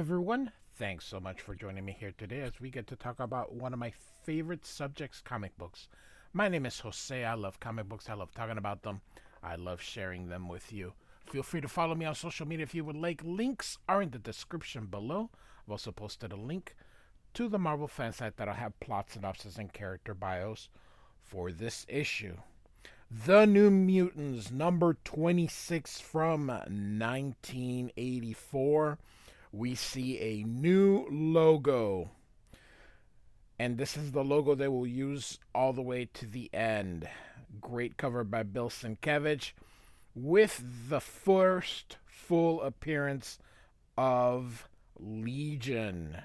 everyone. Thanks so much for joining me here today as we get to talk about one of my favorite subjects, comic books. My name is Jose. I love comic books. I love talking about them. I love sharing them with you. Feel free to follow me on social media if you would like. Links are in the description below. I've also posted a link to the Marvel fan site that'll have plot synopsis and character bios for this issue. The New Mutants, number 26 from 1984. We see a new logo. And this is the logo they will use all the way to the end. Great cover by Bill Sienkiewicz with the first full appearance of Legion.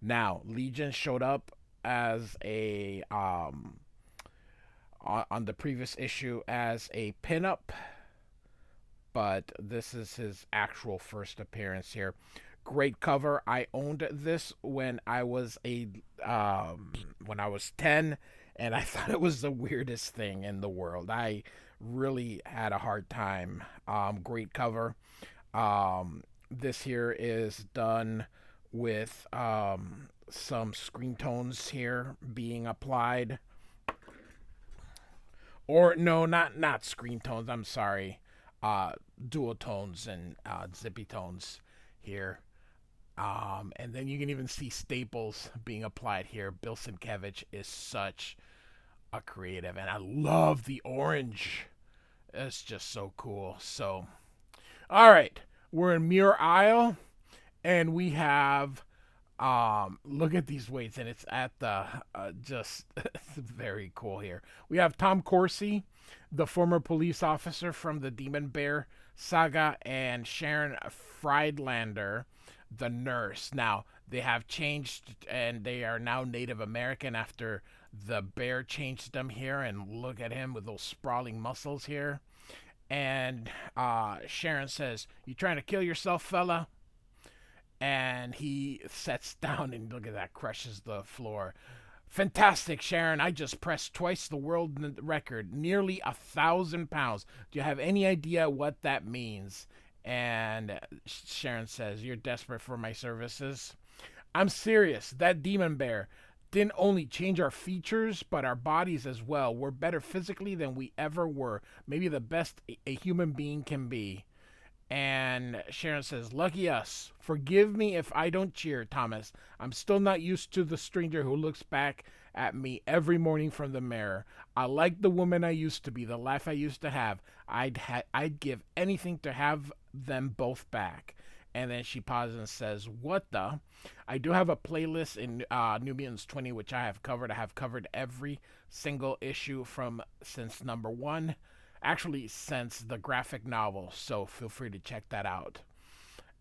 Now, Legion showed up as a on the previous issue as a pinup, but this is his actual first appearance here. Great cover. I owned this when I was 10, and I thought it was the weirdest thing in the world. I really had a hard time. Great cover. This here is done with some screen tones here being applied. Or no, not screen tones. I'm sorry, dual tones and zippy tones here. And then you can even see staples being applied here. Bill Sienkiewicz is such a creative, and I love the orange. It's just so cool. So, all right, we're in Muir Isle, and we have look at these weights, and it's at the just very cool here. We have Tom Corsi, the former police officer from the Demon Bear saga, and Sharon Friedlander, the nurse. Now, they have changed, and they are now Native American after the bear changed them here, and look at him with those sprawling muscles here. And Sharon says, "You trying to kill yourself, fella?" And he sets down, and look at that, crushes the floor. "Fantastic, Sharon. I just pressed twice the world record, nearly 1,000 pounds. Do you have any idea what that means?" And Sharon says, "You're desperate for my services?" "I'm serious. That demon bear didn't only change our features, but our bodies as well. We're better physically than we ever were. Maybe the best a human being can be." And Sharon says, "Lucky us. Forgive me if I don't cheer, Thomas. I'm still not used to the stranger who looks back at me every morning from the mirror. I like the woman I used to be, the life I used to have. I'd give anything to have them both back." And then she pauses and says, "What the?" I do have a playlist in New Mutants 20, which I have covered. I have covered every single issue since number 1. Actually, since the graphic novel, so feel free to check that out.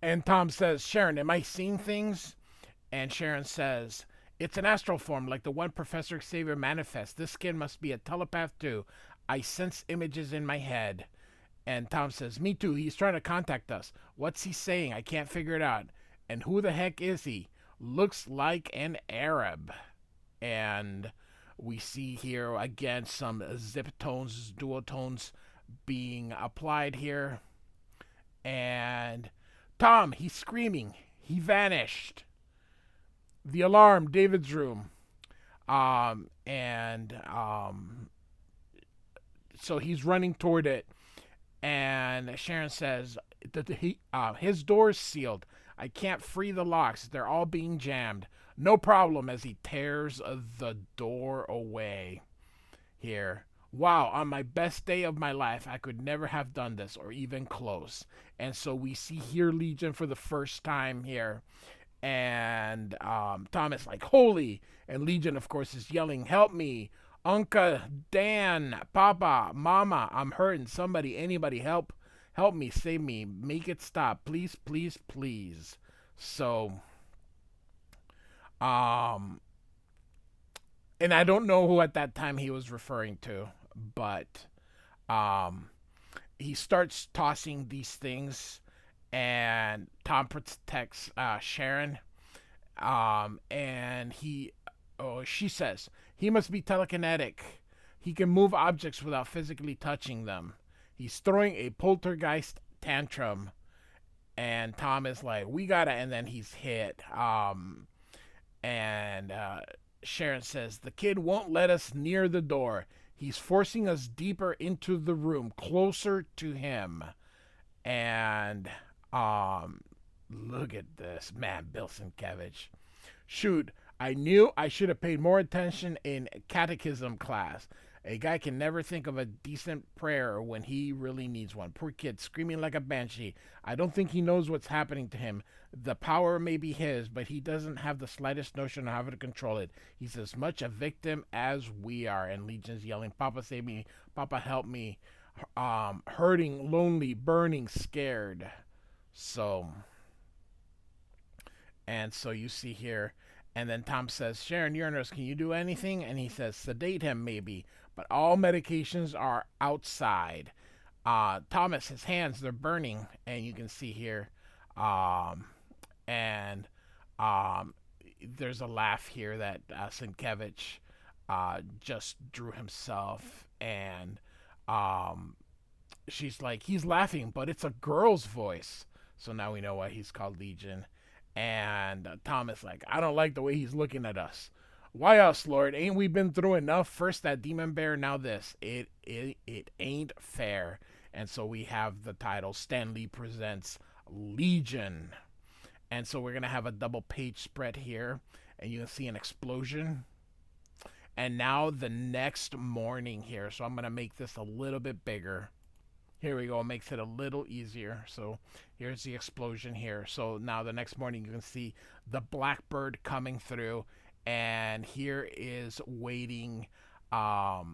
And Tom says, "Sharon, am I seeing things?" And Sharon says, "It's an astral form like the one Professor Xavier manifests. This kid must be a telepath too. I sense images in my head." And Tom says, "Me too. He's trying to contact us. What's he saying? I can't figure it out. And who the heck is he? Looks like an Arab." And we see here again some zip tones, dual tones being applied here. And Tom, he's screaming. He vanished. The alarm, David's room. So he's running toward it. And Sharon says, his door's sealed. I can't free the locks. They're all being jammed. No problem, as he tears the door away here. Wow, on my best day of my life, I could never have done this, or even close. And so we see here Legion for the first time here. And Tom is like, "Holy!" And Legion, of course, is yelling, "Help me! Uncle, Dan, Papa, Mama, I'm hurting. Somebody, anybody, help me, save me, make it stop. Please, please, please." So and I don't know who at that time he was referring to, but he starts tossing these things, and Tom protects Sharon, and she says he must be telekinetic. He can move objects without physically touching them. He's throwing a poltergeist tantrum. And Tom is like, we gotta, and then he's hit. And Sharon says, the kid won't let us near the door. He's forcing us deeper into the room, closer to him. And look at this. Man, Bill Sienkiewicz. Shoot, I knew I should have paid more attention in catechism class. A guy can never think of a decent prayer when he really needs one. Poor kid, screaming like a banshee. I don't think he knows what's happening to him. The power may be his, but he doesn't have the slightest notion of how to control it. He's as much a victim as we are. And Legion's yelling, Papa, save me. Papa, help me. Hurting, lonely, burning, scared. So, and so you see here, and then Tom says, Sharon, you're a nurse. Can you do anything? And he says, sedate him, maybe. But all medications are outside. Thomas, his hands, they're burning. And you can see here. And there's a laugh here that Sienkiewicz just drew himself. And she's like, he's laughing, but it's a girl's voice. So now we know why he's called Legion. And Thomas like, I don't like the way he's looking at us. Why us, Lord? Ain't we been through enough? First that demon bear, now this. It ain't fair. And so we have the title, Stan Lee Presents Legion. And so we're going to have a double page spread here. And you can see an explosion. And now the next morning here. So I'm going to make this a little bit bigger. Here we go. It makes it a little easier. So here's the explosion here. So now the next morning you can see the Blackbird coming through. And here is waiting, oh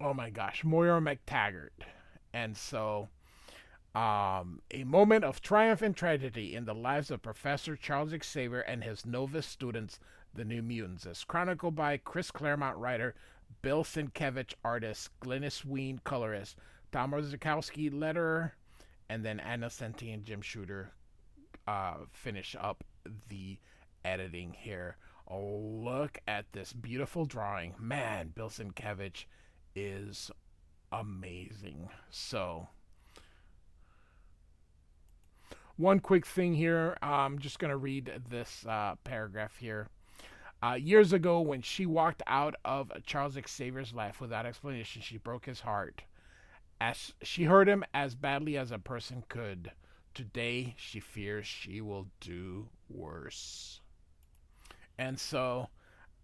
my gosh, Moira McTaggart. And so a moment of triumph and tragedy in the lives of Professor Charles Xavier and his novice students, the New Mutants, is chronicled by Chris Claremont, writer, Bill Sienkiewicz, artist, Glynis Wein, colorist, Tom Orzechowski, letterer, and then Anna Senti and Jim Shooter finish up the editing here. Oh, look at this beautiful drawing. Man, Bill Sienkiewicz is amazing. So, one quick thing here. I'm just going to read this paragraph here. Years ago, when she walked out of Charles Xavier's life without explanation, she broke his heart. As she hurt him as badly as a person could. Today, she fears she will do worse. And so,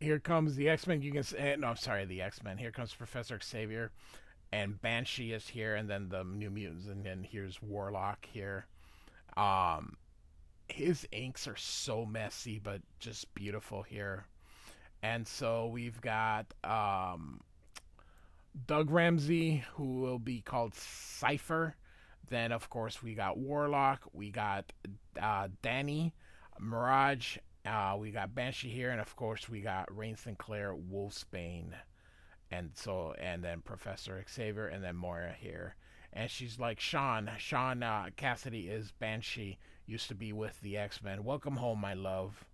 here comes the X-Men. You can say, no, sorry, the X-Men. Here comes Professor Xavier, and Banshee is here, and then the New Mutants, and then here's Warlock here. His inks are so messy, but just beautiful here. And so we've got Doug Ramsey, who will be called Cypher. Then, of course, we got Warlock. We got Danny, Mirage. We got Banshee here. And, of course, we got Rain Sinclair, Wolfsbane. And then Professor Xavier, and then Moira here. And she's like, Sean Cassidy is Banshee. Used to be with the X-Men. Welcome home, my love.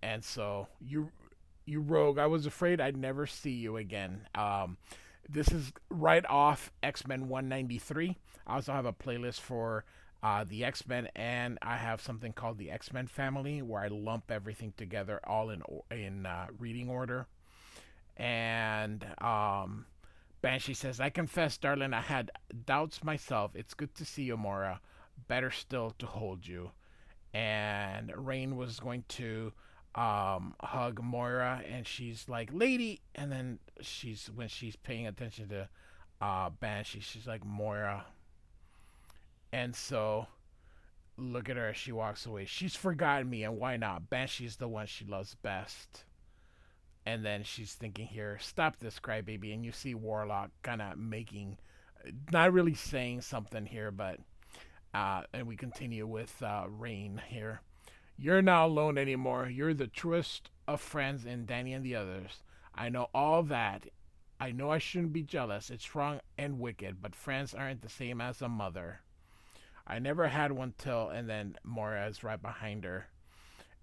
And so, you rogue, I was afraid I'd never see you again. This is right off X-Men 193. I also have a playlist for the X-Men, and I have something called the X-Men Family, where I lump everything together all in reading order. And Banshee says, I confess, darling, I had doubts myself. It's good to see you, Moira. Better still to hold you. And Rain was going to hug Moira, and she's like, lady, and then when she's paying attention to Banshee, she's like, Moira. And so look at her as she walks away. She's forgotten me, and why not? Banshee's the one she loves best. And then she's thinking here, stop this, crybaby. And you see Warlock kind of not really saying something here, but and we continue with Rain here. You're not alone anymore. You're the truest of friends in Danny and the others. I know all that. I know I shouldn't be jealous. It's wrong and wicked, but friends aren't the same as a mother. I never had one till, and then Moira is right behind her.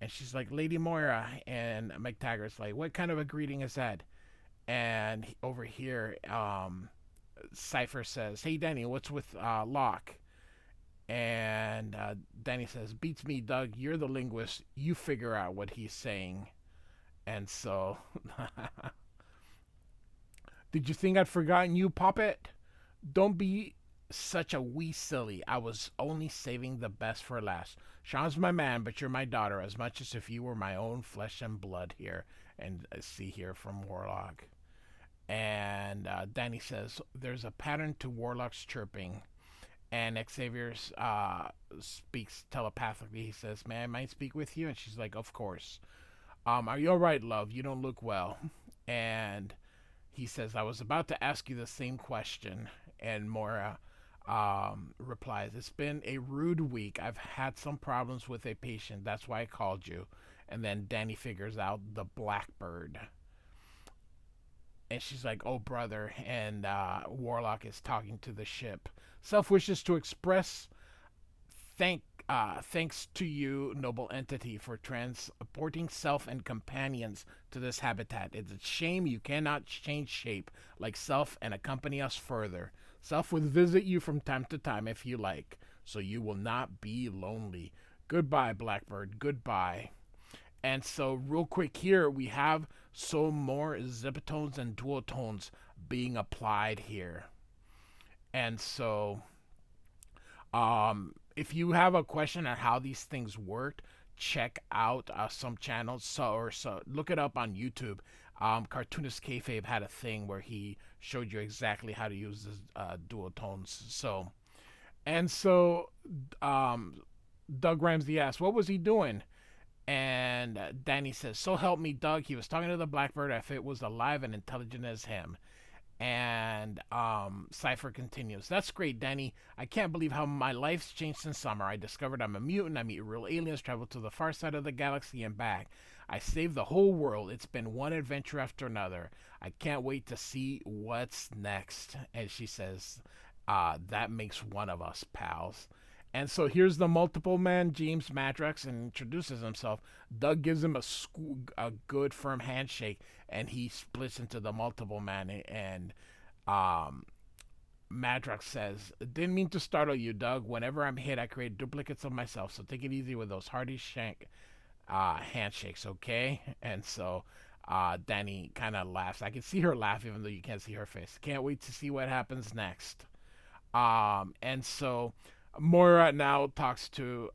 And she's like, Lady Moira. And McTaggart's like, what kind of a greeting is that? And over here, Cypher says, hey, Danny, what's with Locke? And Danny says, "Beats me, Doug. You're the linguist. You figure out what he's saying." And so, did you think I'd forgotten you, Poppet? Don't be such a wee silly. I was only saving the best for last. Sean's my man, but you're my daughter as much as if you were my own flesh and blood here. And see here from Warlock. And Danny says, "There's a pattern to Warlock's chirping." And Xavier speaks telepathically. He says, "May I might speak with you?" And she's like, "Of course." "Are you all right, love? You don't look well." And he says, "I was about to ask you the same question." And Moira replies, "It's been a rude week. I've had some problems with a patient. That's why I called you." And then Danny figures out the Blackbird. And she's like, "Oh, brother." And Warlock is talking to the ship. "Self wishes to express thanks to you, noble entity, for transporting Self and companions to this habitat. It's a shame you cannot change shape like Self and accompany us further. Self will visit you from time to time if you like, so you will not be lonely. Goodbye, Blackbird. Goodbye." And so, real quick here, we have some more zipitones and duotones being applied here. And so, if you have a question on how these things worked, check out some channels. So look it up on YouTube. Cartoonist Kayfabe had a thing where he showed you exactly how to use the duotones. So, Doug Ramsey asked, "What was he doing?" And Danny says, "So help me, Doug. He was talking to the Blackbird if it was alive and intelligent as him." And Cypher continues, "That's great, Danny. I can't believe how my life's changed since summer. I discovered I'm a mutant. I meet real aliens, travel to the far side of the galaxy and back. I saved the whole world. It's been one adventure after another. I can't wait to see what's next." And she says, "That makes one of us, pals." And so here's the multiple man, James Madrox, and introduces himself. Doug gives him a good firm handshake, and he splits into the multiple man. And Madrox says, "Didn't mean to startle you, Doug. Whenever I'm hit, I create duplicates of myself, so take it easy with those hearty handshakes, okay?" And so Danny kind of laughs. I can see her laugh, even though you can't see her face. "Can't wait to see what happens next." And so Moira now talks to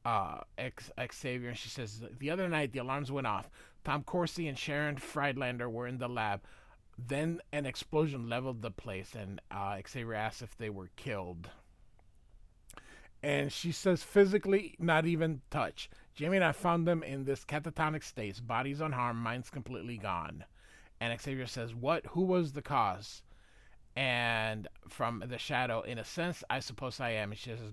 Xavier, and she says, "The other night the alarms went off. Tom Corsi and Sharon Friedlander were in the lab. Then an explosion leveled the place, and Xavier asks if they were killed. And she says, physically, not even touch. Jamie and I found them in this catatonic state, bodies unharmed, minds completely gone." And Xavier says, "What? Who was the cause?" And from the shadow, "In a sense, I suppose I am." And she says,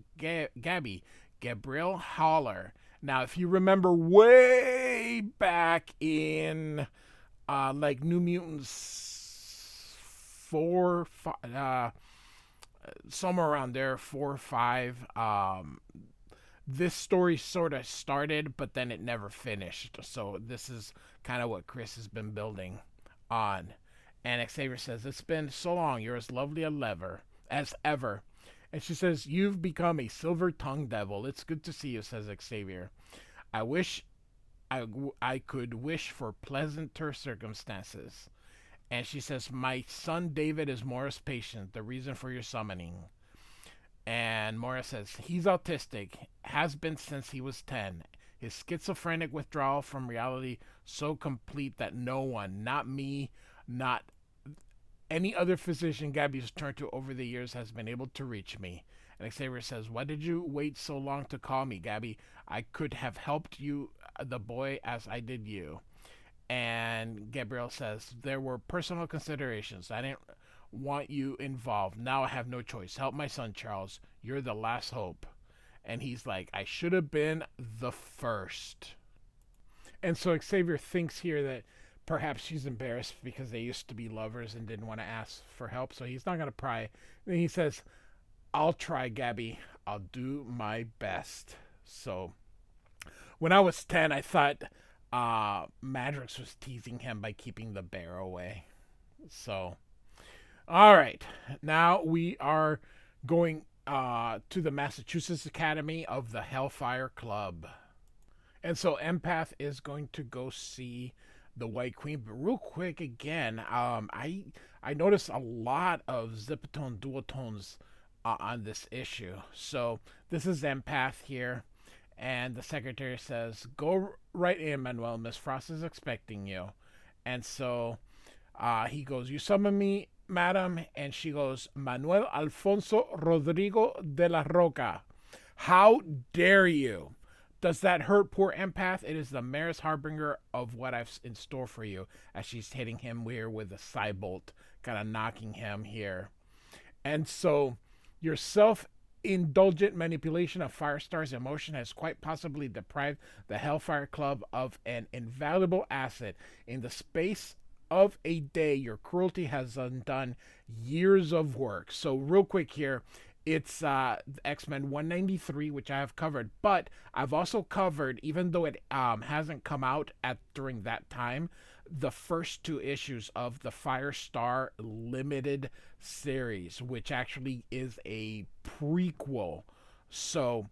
Gabrielle Haller. Now, if you remember way back in like New Mutants 4, somewhere around there, 4 or 5, this story sort of started, but then it never finished. So this is kind of what Chris has been building on. And Xavier says, "It's been so long. You're as lovely as ever." And she says, "You've become a silver-tongued devil. It's good to see you," says Xavier. "I wish I could wish for pleasanter circumstances." And she says, "My son David is Moira's patient, the reason for your summoning." And Moira says, "He's autistic, has been since he was 10. His schizophrenic withdrawal from reality so complete that no one, not me, not any other physician Gabby has turned to over the years, has been able to reach me." And Xavier says, "Why did you wait so long to call me, Gabby? I could have helped you, the boy, as I did you." And Gabrielle says, "There were personal considerations. I didn't want you involved. Now I have no choice. Help my son, Charles. You're the last hope." And he's like, "I should have been the first." And so Xavier thinks here that perhaps she's embarrassed because they used to be lovers and didn't want to ask for help, so he's not going to pry. And he says, "I'll try, Gabby. I'll do my best." So when I was 10, I thought Madrox was teasing him by keeping the bear away. So, all right. Now we are going to the Massachusetts Academy of the Hellfire Club. And so Empath is going to go see the White Queen. But real quick again, I noticed a lot of zipatone duotones on this issue. So this is Empath here, and the secretary says, "Go right in, Manuel. Miss Frost is expecting you." And so he goes, "You summon me, madam?" And she goes, "Manuel Alfonso Rodrigo de la Roca. How dare you? Does that hurt poor Empath? It is the merest harbinger of what I've in store for you." As she's hitting him here with a cybolt, kind of knocking him here. And so your self-indulgent manipulation of Firestar's emotion has quite possibly deprived the Hellfire Club of an invaluable asset. In the space of a day, your cruelty has undone years of work. So real quick here, it's X-Men 193, which I have covered, but I've also covered, even though it hasn't come out at during that time, the first two issues of the Firestar Limited series, which actually is a prequel. So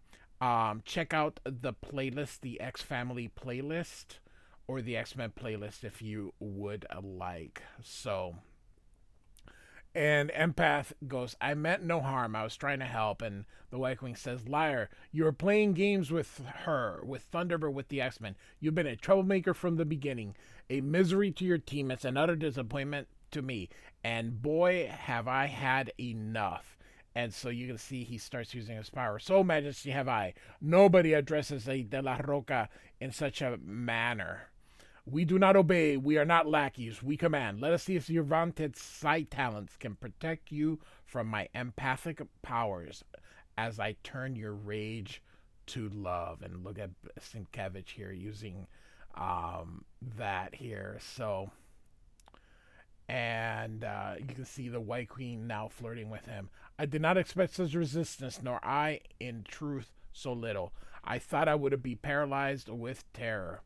check out the playlist, the X Family playlist, or the X-Men playlist if you would like. So, and Empath goes, "I meant no harm. I was trying to help." And the White Wing says, "Liar, you were playing games with her, with Thunderbird, with the X-Men. You've been a troublemaker from the beginning, a misery to your team. It's an utter disappointment to me. And boy, have I had enough." And so you can see he starts using his power. "So, Majesty, have I. Nobody addresses a De La Roca in such a manner. We do not obey. We are not lackeys. We command. Let us see if your vaunted sight talents can protect you from my empathic powers as I turn your rage to love." And look at Sienkiewicz here using that here. So, and you can see the White Queen now flirting with him. "I did not expect such resistance, nor I, in truth, so little. I thought I would be paralyzed with terror.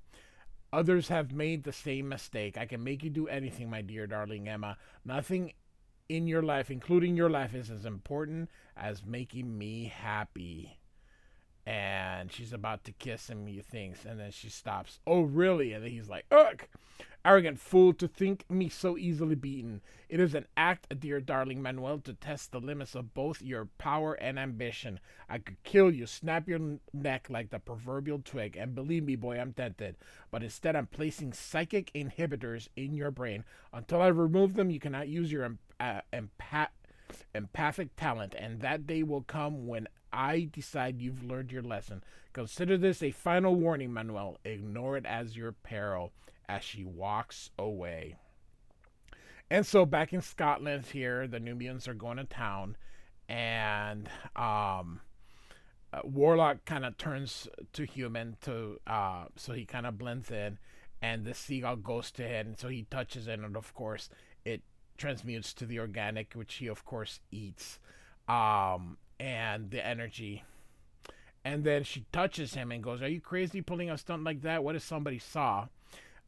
Others have made the same mistake. I can make you do anything, my dear darling Emma. Nothing in your life, including your life, is as important as making me happy." And she's about to kiss him, you think, and then she stops. "Oh, really?" And then he's like, "Ugh! Arrogant fool, to think me so easily beaten. It is an act, dear darling Manuel, to test the limits of both your power and ambition. I could kill you, snap your neck like the proverbial twig, and believe me, boy, I'm tempted. But instead, I'm placing psychic inhibitors in your brain. Until I remove them, you cannot use your empathic talent, and that day will come when I decide you've learned your lesson. Consider this a final warning, Manuel. Ignore it as your peril," as she walks away. And so back in Scotland here, the New Mutants are going to town, and Warlock kind of turns to human to so he kind of blends in, and the seagull goes to him, and so he touches it, and of course it transmutes to the organic, which he of course eats, and the energy. And then she touches him and goes, "Are you crazy pulling a stunt like that? What if somebody saw?"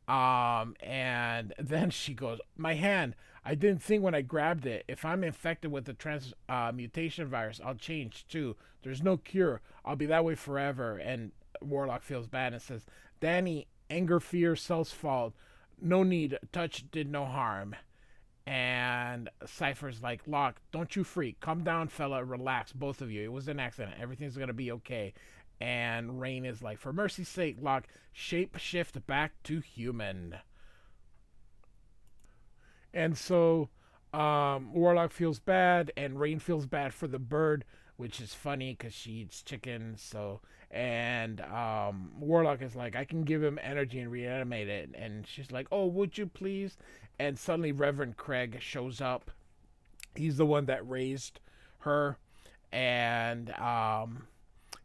And then she goes, "My hand. I didn't think when I grabbed it. If I'm infected with the transmutation virus, I'll change too. There's no cure. I'll be that way forever." And Warlock feels bad and says, "Danny, anger, fear, self's fault. No need. Touch did no harm." And Cypher's like, "Locke, don't you freak. Calm down, fella. Relax, both of you. It was an accident. Everything's going to be okay." And Rain is like, "For mercy's sake, Locke, shape shift back to human." And so Warlock feels bad, and Rain feels bad for the bird, which is funny because she eats chicken. So, and Warlock is like, "I can give him energy and reanimate it." And she's like, "Oh, would you please?" And suddenly Reverend Craig shows up. He's the one that raised her. And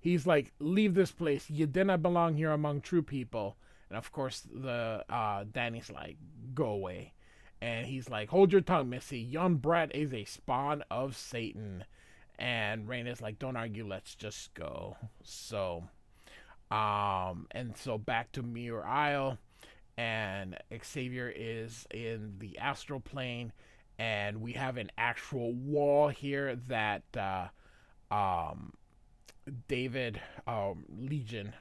he's like, "Leave this place. You didn't belong here among true people." And of course, the Danny's like, "Go away." And he's like, "Hold your tongue, Missy. Young brat is a spawn of Satan." And Rain is like, "Don't argue. Let's just go." So, and so back to Muir Isle, and Xavier is in the astral plane, and we have an actual wall here that um, David Legion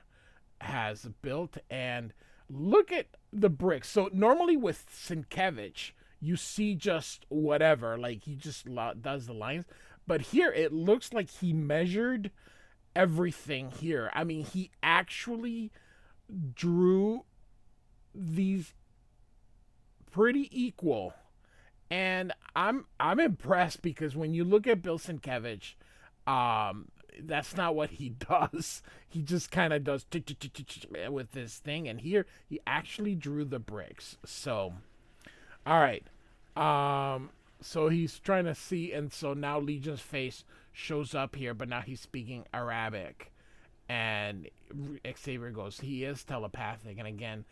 has built. And look at the bricks. So normally with Sienkiewicz, you see just whatever, like he just does the lines. But here it looks like he measured everything here. I mean, he actually drew these pretty equal. And I'm impressed because when you look at Bill Sienkiewicz, that's not what he does. He just kind of does with this thing, and here he actually drew the bricks. So, all right. So he's trying to see, and so now Legion's face shows up here, but now he's speaking Arabic, and Xavier goes, he is telepathic, and again,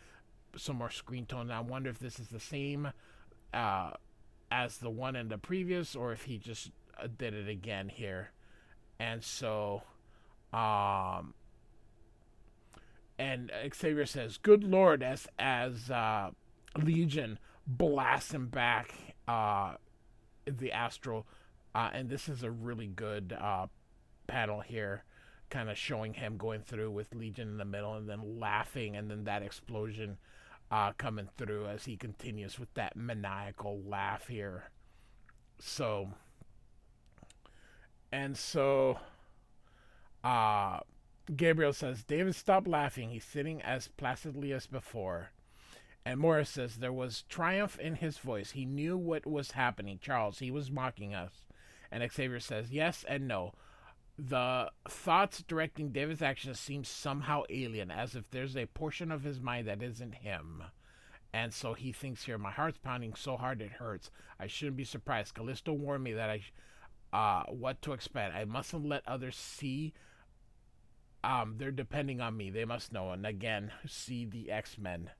some more screen tone. I wonder if this is the same as the one in the previous, or if he just did it again here. And so, and Xavier says, "Good Lord," as Legion blasts him back the astral, and this is a really good panel here, kind of showing him going through with Legion in the middle, and then laughing, and then that explosion coming through as he continues with that maniacal laugh here. So, and so, Gabriel says, David, stop laughing. He's sitting as placidly as before. And Morris says, there was triumph in his voice. He knew what was happening. Charles, he was mocking us. And Xavier says, yes and no. The thoughts directing David's actions seem somehow alien, as if there's a portion of his mind that isn't him. And so he thinks here, my heart's pounding so hard it hurts. I shouldn't be surprised. Callisto warned me that what to expect. I mustn't let others see. They're depending on me. They must know. And again, see the X-Men.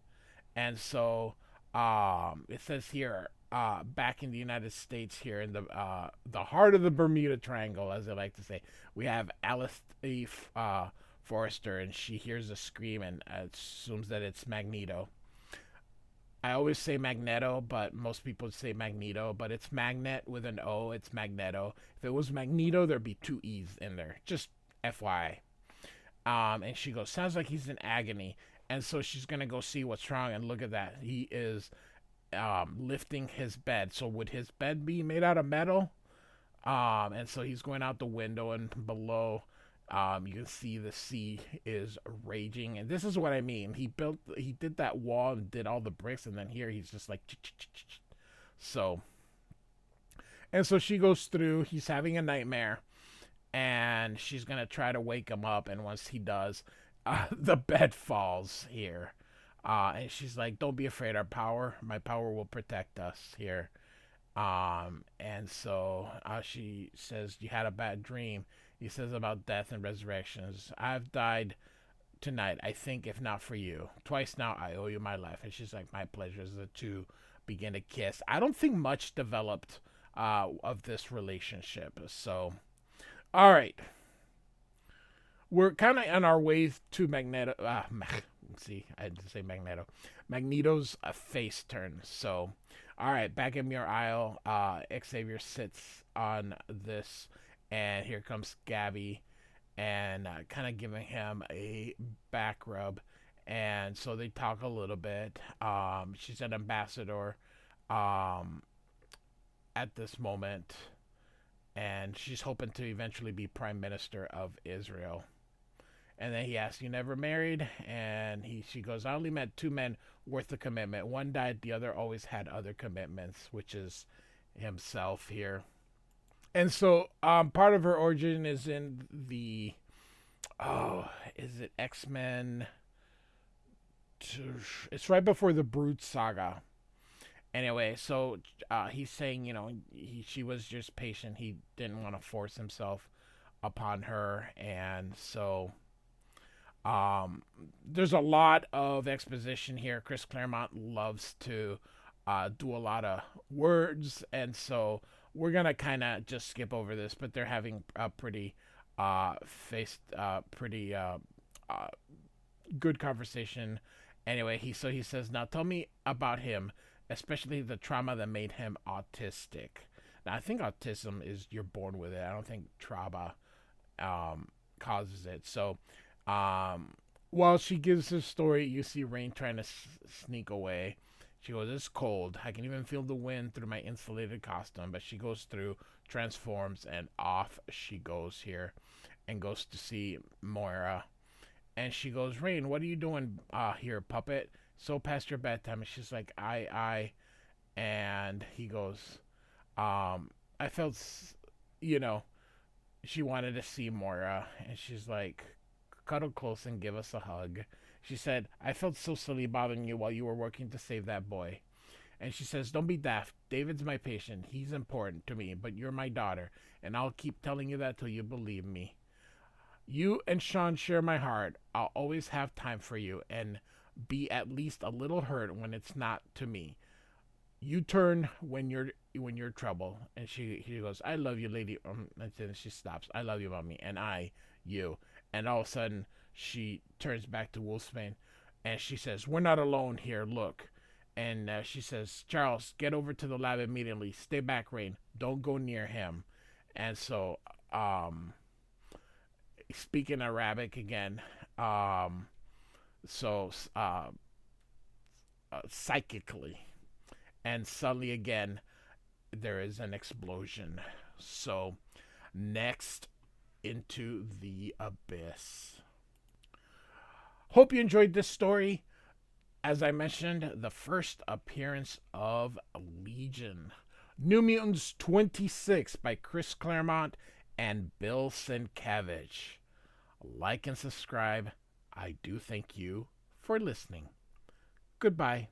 And so it says here, back in the United States here in the heart of the Bermuda Triangle, as they like to say, we have Alice E. Forrester, and she hears a scream and assumes that it's Magneto. I always say Magneto, but most people say Magneto, but it's Magnet with an O. It's Magneto. If it was Magneto, there'd be two E's in there. Just FYI. And she goes, sounds like he's in agony. And so she's going to go see what's wrong, and look at that. He is lifting his bed. So would his bed be made out of metal? And so he's going out the window, and below you can see the sea is raging. And this is what I mean. He did that wall and did all the bricks, and then here he's just like, so. And so she goes through. He's having a nightmare, and she's going to try to wake him up. And once he does, the bed falls here. And she's like, don't be afraid. My power will protect us here. And so she says, you had a bad dream. He says about death and resurrections. I've died tonight, I think, if not for you. Twice now, I owe you my life. And she's like, my pleasure. As the two begin to kiss. I don't think much developed of this relationship. So, all right. We're kind of on our way to Magneto. See, I had to say Magneto. Magneto's face turn. So, all right, back in Muir Isle, Xavier sits on this, and here comes Gabby, and kind of giving him a back rub. And so they talk a little bit. She's an ambassador at this moment, and she's hoping to eventually be prime minister of Israel. And then he asks, you never married? And she goes, I only met two men worth the commitment. One died, the other always had other commitments, which is himself here. And so part of her origin is in the, is it X-Men? It's right before the Brood saga. Anyway, so he's saying, she was just patient. He didn't want to force himself upon her. And so there's a lot of exposition here. Chris Claremont loves to do a lot of words, and so we're gonna kind of just skip over this. But they're having a pretty good conversation. Anyway, he says, now tell me about him, especially the trauma that made him autistic. Now I think autism is you're born with it. I don't think trauma um, causes it. So, um, while she gives her story, you see Rain trying to sneak away. She goes, "It's cold. I can even feel the wind through my insulated costume." But she goes through, transforms, and off she goes here, and goes to see Moira. And she goes, "Rain, what are you doing here, puppet? So past your bedtime." And she's like, I." And he goes, I felt, you know, she wanted to see Moira, and she's like, "Cuddle close and give us a hug." She said, "I felt so silly bothering you while you were working to save that boy." And she says, "Don't be daft. David's my patient. He's important to me, but you're my daughter, and I'll keep telling you that till you believe me. You and Sean share my heart. I'll always have time for you and be at least a little hurt when it's not to me. You turn when you're trouble." And she goes, "I love you, lady." And then she stops. "I love you, mommy." And you. And all of a sudden, she turns back to Wolfsbane, and she says, "We're not alone here. Look." And she says, "Charles, get over to the lab immediately. Stay back, Rain. Don't go near him." And so, speaking Arabic again, um, so psychically, and suddenly again, there is an explosion. So, next, into the abyss. Hope you enjoyed this story. As I mentioned, the first appearance of Legion. New Mutants 26 by Chris Claremont and Bill Sienkiewicz. Like and subscribe. I do thank you for listening. Goodbye.